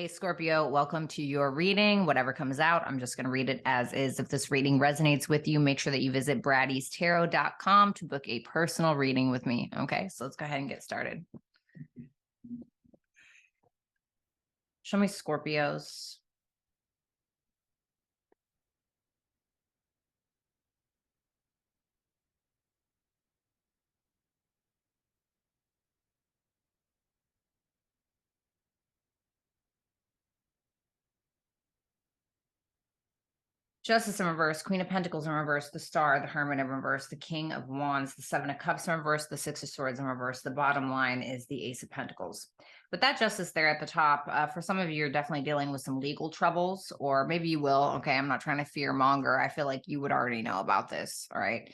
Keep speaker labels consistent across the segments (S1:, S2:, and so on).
S1: Hey, Scorpio, welcome to your reading. Whatever comes out, I'm just going to read it as is. If this reading resonates with you, make sure that you visit brattystarot.com to book a personal reading with me. Okay, so let's go ahead and get started. Show me Scorpios. Justice in reverse, Queen of Pentacles in reverse, the Star, the Hermit in reverse, the King of Wands, the Seven of Cups in reverse, the Six of Swords in reverse. The bottom line is the Ace of Pentacles. With that justice there at the top, for some of you, you're definitely dealing with some legal troubles, or maybe you will. Okay, I'm not trying to fear monger. I feel like you would already know about this. All right.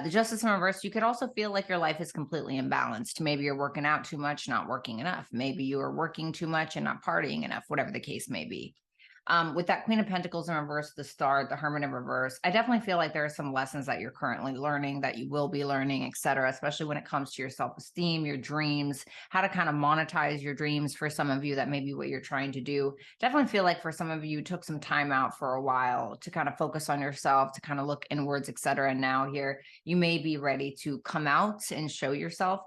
S1: The justice in reverse, you could also feel like your life is completely imbalanced. Maybe you're working out too much, not working enough. Maybe you are working too much and not partying enough, whatever the case may be. With that Queen of Pentacles in reverse, the Star, the Hermit in reverse, I definitely feel like there are some lessons that you're currently learning, that you will be learning, etc., especially when it comes to your self-esteem, your dreams, how to kind of monetize your dreams. For some of you, that may be what you're trying to do. Definitely feel like for some of you, took some time out for a while to kind of focus on yourself, to kind of look inwards, etc. And now here, you may be ready to come out and show yourself.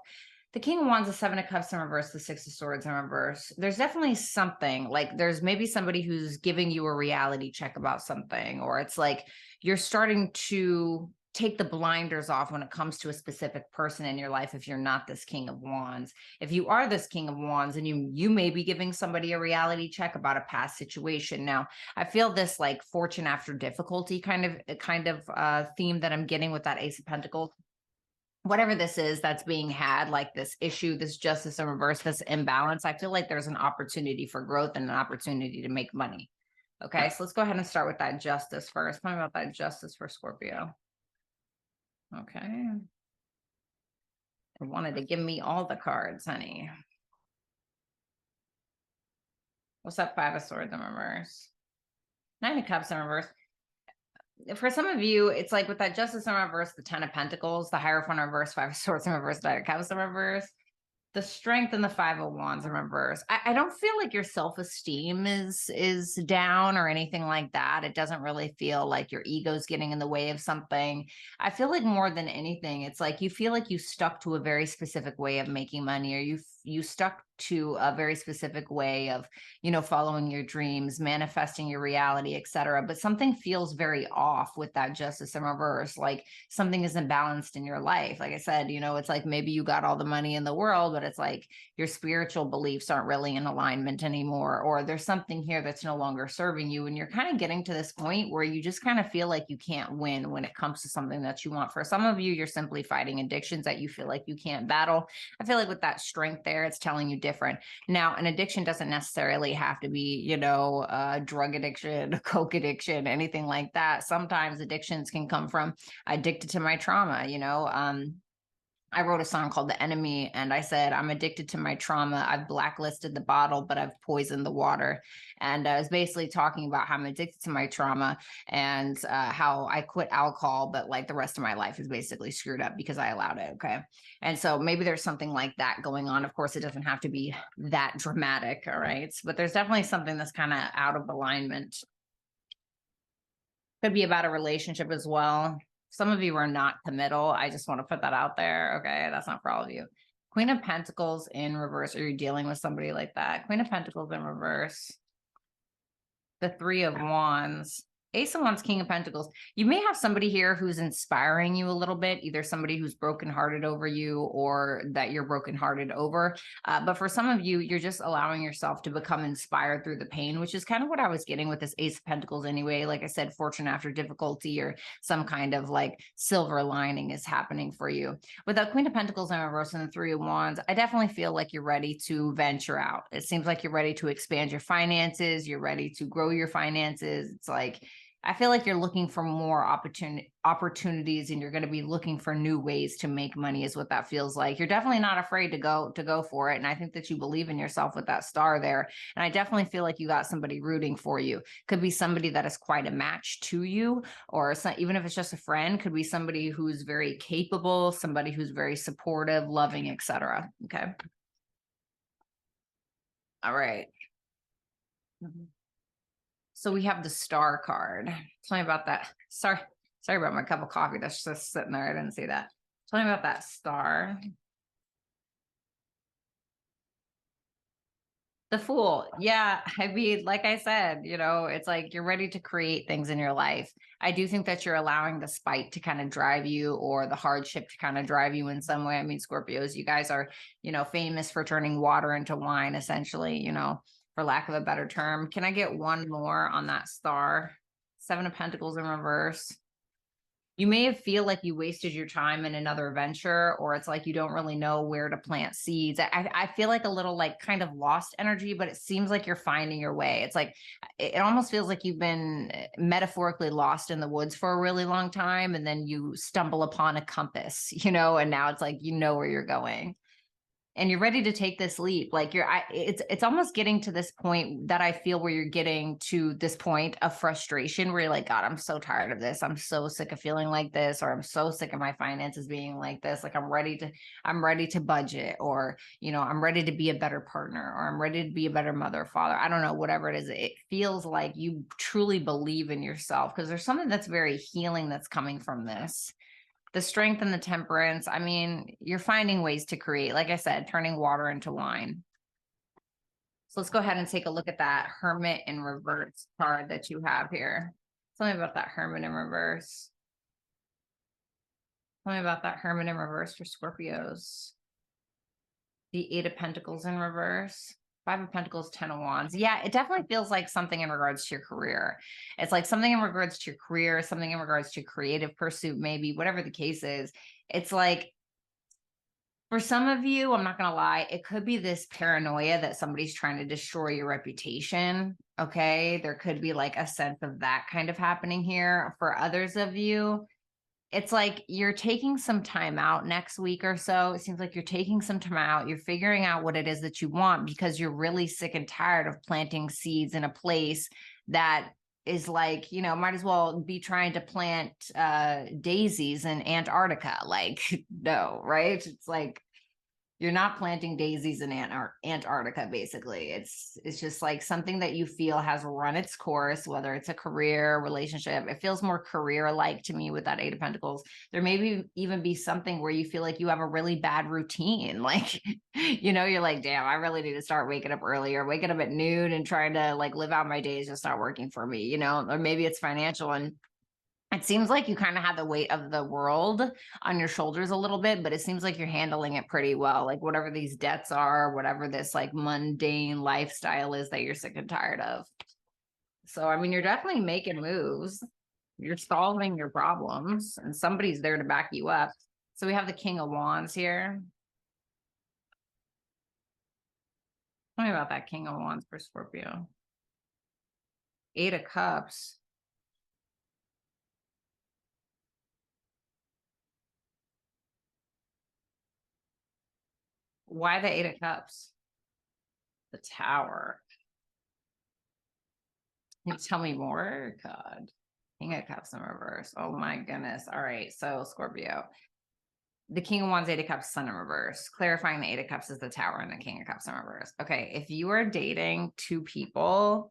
S1: The King of Wands, the Seven of Cups in reverse, the Six of Swords in reverse. There's definitely something, like there's maybe somebody who's giving you a reality check about something, or it's like you're starting to take the blinders off when it comes to a specific person in your life. If you're not this King of Wands, if you are this King of Wands, and you may be giving somebody a reality check about a past situation. Now, I feel this like fortune after difficulty kind of theme that I'm getting with that Ace of Pentacles. Whatever this is that's being had, like this issue, this justice in reverse, this imbalance, I feel like there's an opportunity for growth and an opportunity to make money. Okay, so let's go ahead and start with that justice first. Tell me about that justice for Scorpio. Okay. I wanted to give me all the cards, honey. What's that Five of Swords in reverse? Nine of Cups in reverse. For some of you, it's like with that justice in reverse, the Ten of Pentacles, the Hierophant in reverse, Five of Swords in reverse, Nine of Cups in reverse, the Strength and the Five of Wands in reverse. I don't feel like your self-esteem is down or anything like that. It doesn't really feel like your ego's getting in the way of something. I feel like more than anything, it's like you feel like you stuck to a very specific way of making money, or you stuck to a very specific way of, following your dreams, manifesting your reality, etc. But something feels very off with that justice in reverse. Like something isn't balanced in your life. Like I said, it's like maybe you got all the money in the world, but it's like your spiritual beliefs aren't really in alignment anymore, or there's something here that's no longer serving you. And you're kind of getting to this point where you just kind of feel like you can't win when it comes to something that you want. For some of you, you're simply fighting addictions that you feel like you can't battle. I feel like with that strength there, it's telling you different. Now, an addiction doesn't necessarily have to be, drug addiction, coke addiction, anything like that. Sometimes addictions can come from addicted to my trauma, I wrote a song called The Enemy, and I said, I'm addicted to my trauma. I've blacklisted the bottle, but I've poisoned the water. And I was basically talking about how I'm addicted to my trauma and how I quit alcohol, but like the rest of my life is basically screwed up because I allowed it. Okay. And so maybe there's something like that going on. Of course, it doesn't have to be that dramatic. All right. But there's definitely something that's kind of out of alignment. Could be about a relationship as well. Some of you are not committal. I just want to put that out there. Okay. That's not for all of you. Queen of Pentacles in reverse. Are you dealing with somebody like that? Queen of Pentacles in reverse. The Three of Wands. Ace of Wands, King of Pentacles. You may have somebody here who's inspiring you a little bit, either somebody who's brokenhearted over you or that you're brokenhearted over. But for some of you, you're just allowing yourself to become inspired through the pain, which is kind of what I was getting with this Ace of Pentacles anyway. Like I said, fortune after difficulty, or some kind of like silver lining is happening for you. With that Queen of Pentacles in reverse and the Three of Wands, I definitely feel like you're ready to venture out. It seems like you're ready to expand your finances. You're ready to grow your finances. It's like, I feel like you're looking for more opportunities, and you're going to be looking for new ways to make money is what that feels like. You're definitely not afraid to go for it. And I think that you believe in yourself with that star there. And I definitely feel like you got somebody rooting for you. Could be somebody that is quite a match to you, or even if it's just a friend, could be somebody who's very capable, somebody who's very supportive, loving, etc. Okay. All right. So we have the Star card. Tell me about that. Sorry about my cup of coffee that's just sitting there. I didn't see that. Tell me about that Star. The Fool. Yeah. I mean, like I said, it's like you're ready to create things in your life. I do think that you're allowing the spite to kind of drive you, or the hardship to kind of drive you in some way. I mean, Scorpios, you guys are, famous for turning water into wine, essentially, for lack of a better term. Can I get one more on that Star? Seven of Pentacles in reverse. You may feel like you wasted your time in another venture, or it's like you don't really know where to plant seeds. I feel like a little like kind of lost energy, but it seems like you're finding your way. It's like it almost feels like you've been metaphorically lost in the woods for a really long time, and then you stumble upon a compass, and now it's like where you're going. And you're ready to take this leap. Like it's almost getting to this point that I feel where you're getting to this point of frustration where you're like, God, I'm so tired of this. I'm so sick of feeling like this, or I'm so sick of my finances being like this. Like I'm ready to budget, or, I'm ready to be a better partner, or I'm ready to be a better mother or father. I don't know, whatever it is. It feels like you truly believe in yourself, because there's something that's very healing that's coming from this. The Strength and the Temperance. I mean, you're finding ways to create, like I said, turning water into wine. So let's go ahead and take a look at that Hermit in reverse card that you have here. Tell me about that Hermit in reverse. Tell me about that Hermit in reverse for Scorpios. The Eight of Pentacles in reverse. Five of Pentacles, 10 of Wands. Yeah, it definitely feels like something in regards to your career. It's like something in regards to your career, something in regards to creative pursuit, maybe, whatever the case is. It's like, for some of you, I'm not going to lie, it could be this paranoia that somebody's trying to destroy your reputation. Okay. There could be like a sense of that kind of happening here. For others of you, it's like you're taking some time out next week or so. It seems like you're taking some time out. You're figuring out what it is that you want, because you're really sick and tired of planting seeds in a place that is like, might as well be trying to plant daisies in Antarctica. Like, no, right? It's like you're not planting daisies in Antarctica, basically. It's just like something that you feel has run its course, whether it's a career, relationship. It feels more career-like to me with that Eight of Pentacles. There may even be something where you feel like you have a really bad routine. Like, you're like, damn, I really need to start waking up earlier, waking up at noon and trying to like live out my days just not working for me, or maybe it's financial, and it seems like you kind of have the weight of the world on your shoulders a little bit, but it seems like you're handling it pretty well. Like whatever these debts are, whatever this like mundane lifestyle is that you're sick and tired of. So, I mean, you're definitely making moves. You're solving your problems, and somebody's there to back you up. So we have the King of Wands here. Tell me about that King of Wands for Scorpio. Eight of Cups. Why the Eight of Cups? The Tower. Can you tell me more? God. King of Cups in reverse. Oh my goodness. All right. So Scorpio. The King of Wands, Eight of Cups, Sun in reverse. Clarifying the Eight of Cups is the Tower and the King of Cups in reverse. Okay. If you are dating two people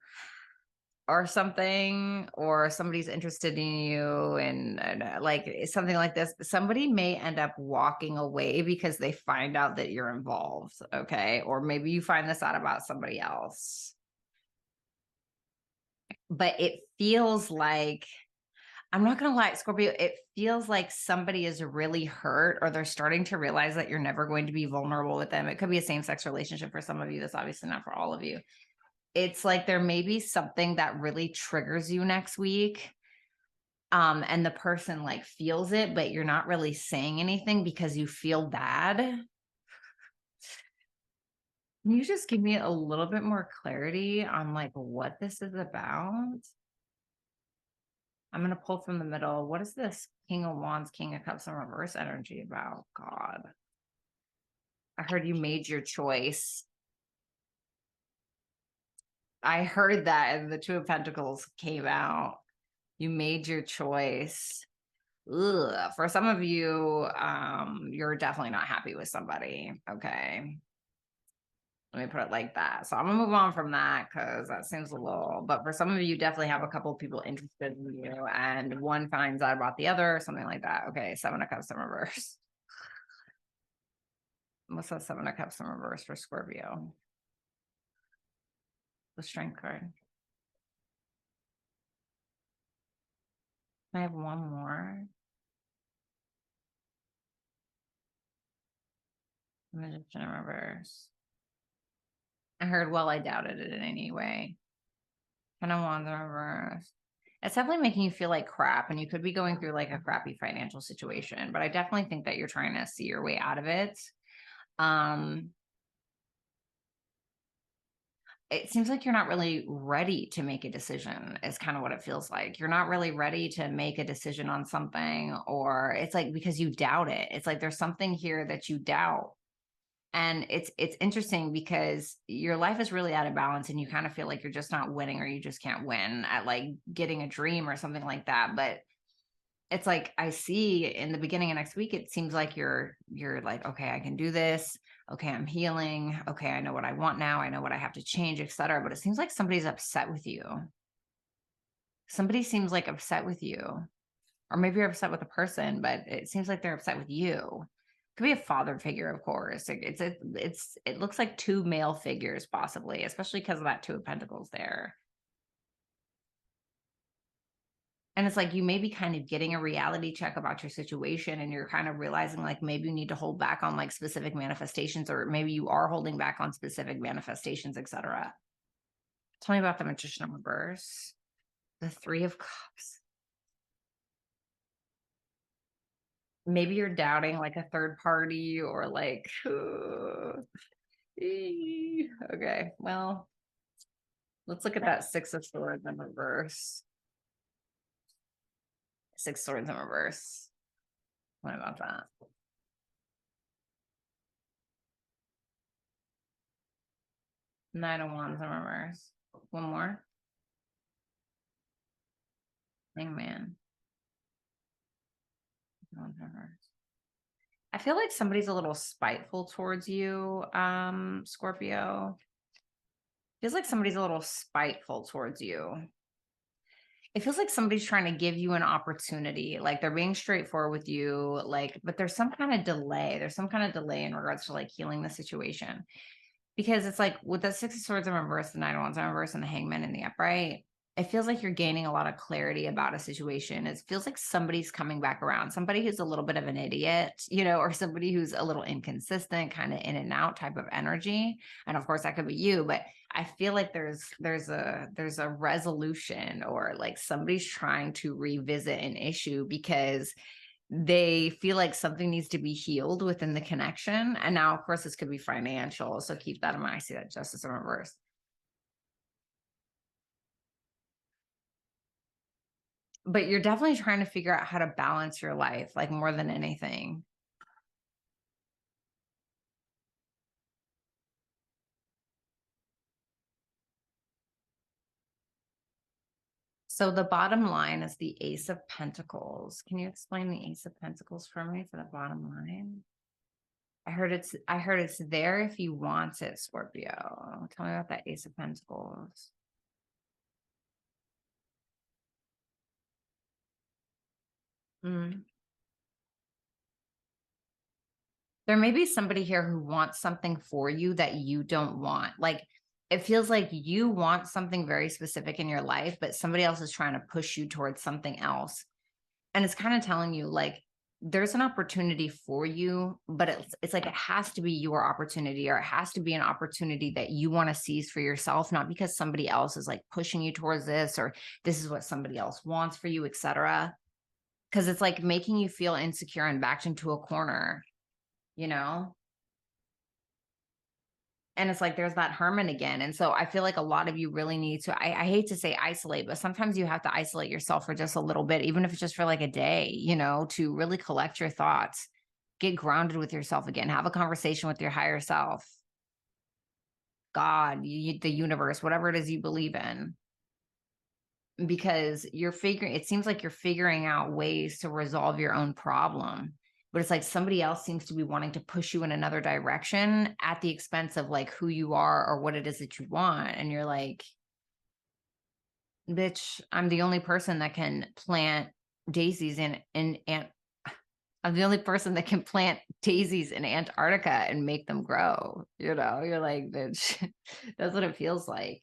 S1: or something, or somebody's interested in you, and like something like this, somebody may end up walking away because they find out that you're involved. Okay. Or maybe you find this out about somebody else. But it feels like, I'm not going to lie, Scorpio, it feels like somebody is really hurt, or they're starting to realize that you're never going to be vulnerable with them. It could be a same-sex relationship for some of you. That's obviously not for all of you. It's like there may be something that really triggers you next week. And the person like feels it, but you're not really saying anything because you feel bad. Can you just give me a little bit more clarity on like what this is about? I'm going to pull from the middle. What is this King of Wands, King of Cups in reverse energy about? God. I heard you made your choice. I heard that, and the Two of Pentacles came out. You made your choice. Ugh. For some of you, you're definitely not happy with somebody. Okay. Let me put it like that. So I'm gonna move on from that because that seems a little, but for some of you, definitely have a couple of people interested in you, and one finds out about the other, or something like that. Okay, Seven of Cups in reverse. What's that Seven of Cups in reverse for Scorpio? The Strength card. I have one more. Magician in reverse. I heard, well, I doubted it in any way. Ten of Wands in reverse. It's definitely making you feel like crap, and you could be going through like a crappy financial situation, but I definitely think that you're trying to see your way out of it. Um, it seems like you're not really ready to make a decision, is kind of what it feels like. You're not really ready to make a decision on something, or it's like because you doubt it. It's like there's something here that you doubt. And it's interesting because your life is really out of balance and you kind of feel like you're just not winning, or you just can't win at like getting a dream or something like that. But it's like I see in the beginning of next week, it seems like you're like, okay, I can do this. Okay, I'm healing. Okay, I know what I want now. I know what I have to change, etc. But it seems like somebody's upset with you. Somebody seems like upset with you, or maybe you're upset with a person, but it seems like they're upset with you. Could be a father figure, of course. It looks like two male figures, possibly, especially because of that Two of Pentacles there. And it's like you may be kind of getting a reality check about your situation, and you're kind of realizing like maybe you need to hold back on like specific manifestations, or maybe you are holding back on specific manifestations, etc. Tell me about the Magician in reverse. The Three of Cups. Maybe you're doubting like a third party, or like okay, well, let's look at that Six of Swords in reverse. Six Swords in reverse. What about that? Nine of Wands in reverse. One more. Hangman. Wands in reverse. I feel like somebody's a little spiteful towards you, Scorpio. Feels like somebody's a little spiteful towards you. It feels like somebody's trying to give you an opportunity, like they're being straightforward with you, like, but there's some kind of delay. There's some kind of delay in regards to like healing the situation. Because it's like with the Six of Swords in reverse, the Nine of Wands in reverse, and the Hangman in the upright, it feels like you're gaining a lot of clarity about a situation. It feels like somebody's coming back around, somebody who's a little bit of an idiot, or somebody who's a little inconsistent, kind of in and out type of energy. And of course, that could be you, but I feel like there's a resolution, or like somebody's trying to revisit an issue because they feel like something needs to be healed within the connection. And now, of course, this could be financial. So keep that in mind. I see that Justice in reverse. But you're definitely trying to figure out how to balance your life, like more than anything. So the bottom line is the Ace of Pentacles. Can you explain the Ace of Pentacles for me for the bottom line? I heard it's there if you want it, Scorpio. Tell me about that Ace of Pentacles. Mm. There may be somebody here who wants something for you that you don't want. Like it feels like you want something very specific in your life, but somebody else is trying to push you towards something else. And it's kind of telling you like there's an opportunity for you, but it's like it has to be your opportunity, or it has to be an opportunity that you want to seize for yourself, not because somebody else is like pushing you towards this, or this is what somebody else wants for you, etc. Because it's like making you feel insecure and backed into a corner, you know? And it's like there's that Herman again. And so I feel like a lot of you really need to, I hate to say isolate, but sometimes you have to isolate yourself for just a little bit, even if it's just for like a day, to really collect your thoughts, get grounded with yourself again, have a conversation with your higher self, God, the universe, whatever it is you believe in. Because it seems like you're figuring out ways to resolve your own problem. but it's like somebody else seems to be wanting to push you in another direction at the expense of like who you are or what it is that you want. And you're like, bitch, I'm the only person that can plant daisies in I'm the only person that can plant daisies in Antarctica and make them grow. You know, you're like, bitch, that's what it feels like.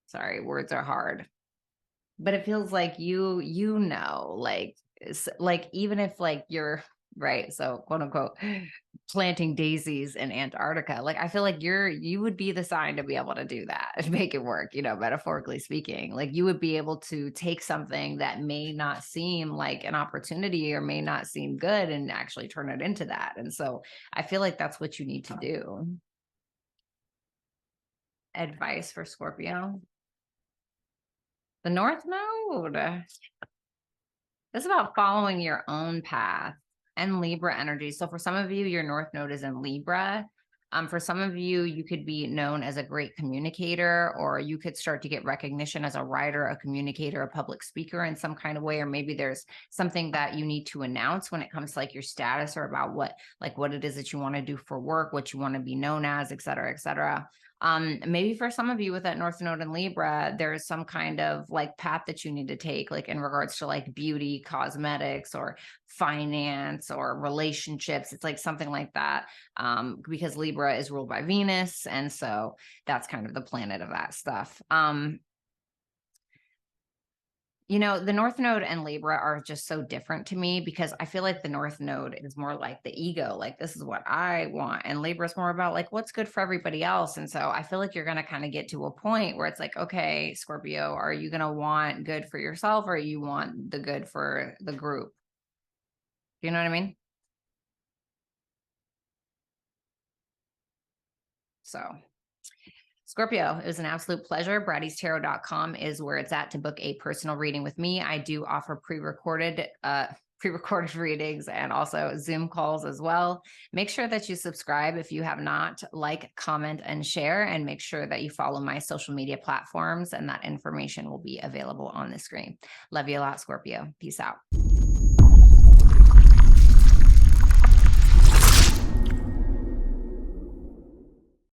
S1: Sorry, words are hard. But it feels like you know, like even if like you're right, so quote unquote planting daisies in Antarctica, like I feel like you would be the sign to be able to do that and make it work, you know, metaphorically speaking. Like you would be able to take something that may not seem like an opportunity or may not seem good and actually turn it into that. And so I feel like that's what you need to do. Advice for Scorpio. The North Node. It's about following your own path and Libra energy. So for some of you, your North Node is in Libra. For some of you, you could be known as a great communicator, or you could start to get recognition as a writer, a communicator, a public speaker in some kind of way, or maybe there's something that you need to announce when it comes to like your status or about what it is that you want to do for work, what you want to be known as, et cetera, et cetera. Maybe for some of you with that North Node in Libra, there's some kind of like path that you need to take, like in regards to like beauty, cosmetics, or finance, or relationships. It's like something like that, because Libra is ruled by Venus, and so that's kind of the planet of that stuff. You know, the North Node and Libra are just so different to me because I feel like the North Node is more like the ego, like this is what I want. And Libra is more about like what's good for everybody else. And so I feel like you're going to kind of get to a point where it's like, okay, Scorpio, are you going to want good for yourself or you want the good for the group? You know what I mean? So Scorpio, it was an absolute pleasure. Bratty'sTarot.com is where it's at to book a personal reading with me. I do offer pre-recorded readings and also Zoom calls as well. Make sure that you subscribe if you have not, like, comment, and share, and make sure that you follow my social media platforms, and that information will be available on the screen. Love you a lot, Scorpio. Peace out.